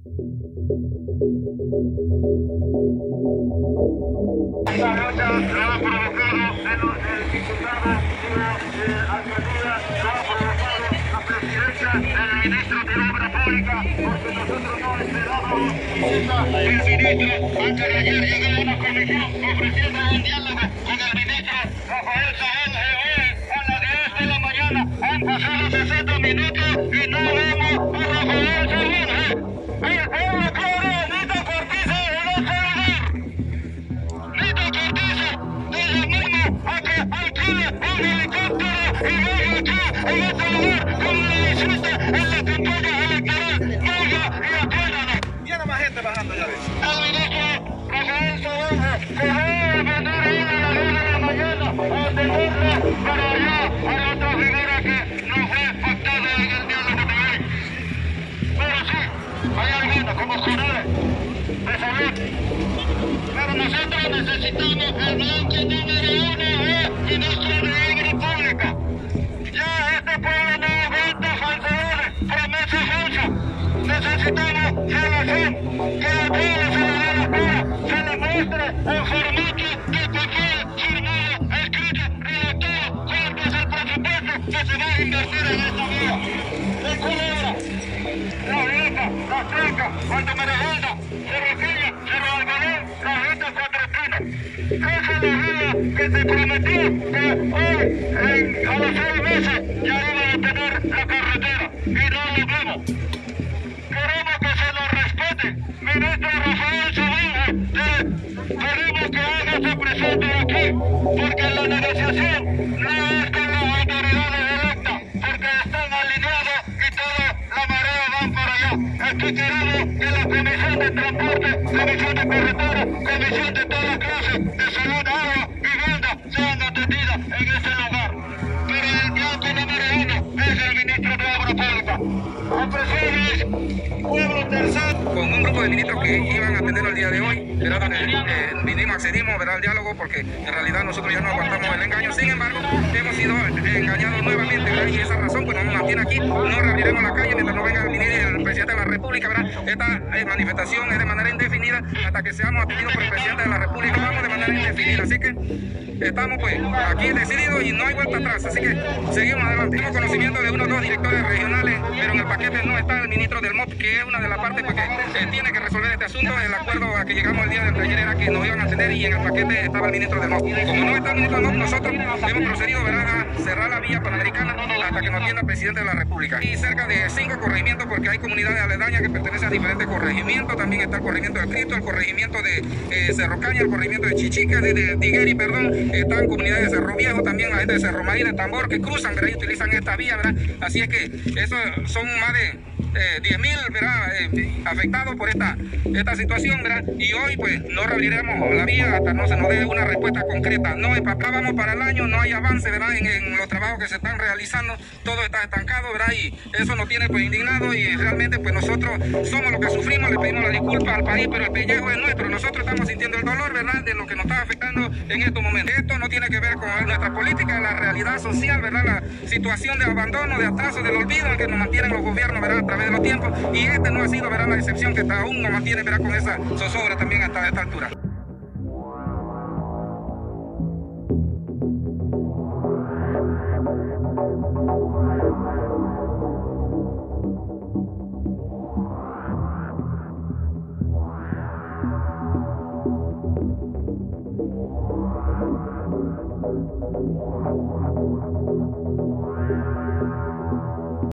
Esta lucha la ha provocado el diputado alcaldía, la ha provocado la presidencia del ministro de Obras Públicas, porque nosotros no esperábamos que el ministro, antes de ayer, llegó a una comisión ofreciendo un diálogo con el ministro Rafael Saúl hoy a las 10 de la mañana. Han pasado 60 minutos y no vemos a Rafael Saúl. El pueblo quiere a Nito Cortizo en un servidor. Nito Cortizo, te llamamos a que alquile un helicóptero y vaya aquí en este lugar como lo hiciste en la campaña electoral. Vaya y apóyanos. Viene más gente bajando ya ves. El ministro Rafael Saúl se va a venir hoy a las 10 de la mañana a tenerlo para allá a otra figura que no fue pactada en el diálogo de hoy. Pero sí, hay algunos como Correa de salud. Pero nosotros necesitamos el bloque número 1, ministro de Obras Públicas. Ya este pueblo no aguanta falsedades, promesas falsas. Necesitamos relación, que al pueblo se le dé la cara, se le muestre el formato de papel firmado, escrito, redactado, cuánto es el presupuesto que se va a invertir en esta vía. En Culebra, La Vieja, La Seca, Altamiranda, Cerroquilla, Cerro Algodón, La Ruta Cuatro Espinas. Esa es la vía que se prometió que hoy, a los 6 meses, ya iba a tener la carretera y no lo vemos. Queremos que se lo respete, ministro Rafael Saúl, queremos que haga su presente aquí, porque la negociación no es con las autoridades electas, porque están alineados y toda la marea van para allá. Aquí queremos que la Comisión de Transporte, Comisión de Carretera, Comisión de todas clases, de salud, agua, vivienda, sean atendidas en ese lugar. Pero el blanco número 1 es el ministro de Obras Públicas. Pueblo tercero. Con un grupo de ministros que iban a atender el día de hoy, ¿verdad? Donde accedimos, ¿verdad? Al diálogo, porque en realidad nosotros ya no aguantamos el engaño. Sin embargo, hemos sido engañados nuevamente, ¿verdad? Y esa razón pues nos mantiene aquí. No reabriremos la calle mientras no venga el presidente de la República, ¿verdad? Esta manifestación es de manera indefinida hasta que seamos atendidos por el presidente de la República. Vamos de manera indefinida, así que estamos pues aquí decididos y no hay vuelta atrás, así que seguimos adelante. Tenemos conocimiento de unos 2 directores regionales, pero en el paquete no está el ministro del MOP, que es una de las partes pues, que tiene que resolver este asunto. El acuerdo a que llegamos el día de ayer era que nos iban a atender y en el paquete estaba el ministro del MOP. Como no está el ministro del MOP, nosotros hemos procedido, ¿verdad?, a cerrar la vía panamericana hasta que nos atienda el presidente de la República. Y cerca de 5 corregimientos, porque hay comunidades aledañas que pertenecen a diferentes corregimientos. También está el corregimiento de Cristo, el corregimiento de Cerro Caña, el corregimiento de Chichica, de Tigueri, perdón. Están comunidades de Cerro Viejo, también la gente de Cerro Maíz, de Tambor, que cruzan, ¿verdad?, y utilizan esta vía, ¿verdad? Así es que eso son más de 10.000, ¿verdad?, afectados por esta situación, ¿verdad? Y hoy pues no reabriremos la vía hasta no se nos dé una respuesta concreta. No empapábamos para el año, no hay avance, ¿verdad?, en los trabajos que se están realizando, todo está estancado, ¿verdad? Y eso nos tiene pues indignado y realmente pues nosotros somos los que sufrimos, le pedimos la disculpa al país, pero el pellejo es nuestro. Nosotros estamos sintiendo el dolor, ¿verdad?, de lo que nos está afectando en estos momentos. Esto no tiene que ver con nuestra política, la realidad social, ¿verdad?, la situación de abandono, de atraso, del olvido en que nos mantienen los gobiernos, ¿verdad?, a través de los tiempos, y este no ha sido, ¿verdad?, la excepción, que aún nos mantiene, ¿verdad?, con esa zozobra también hasta esta altura.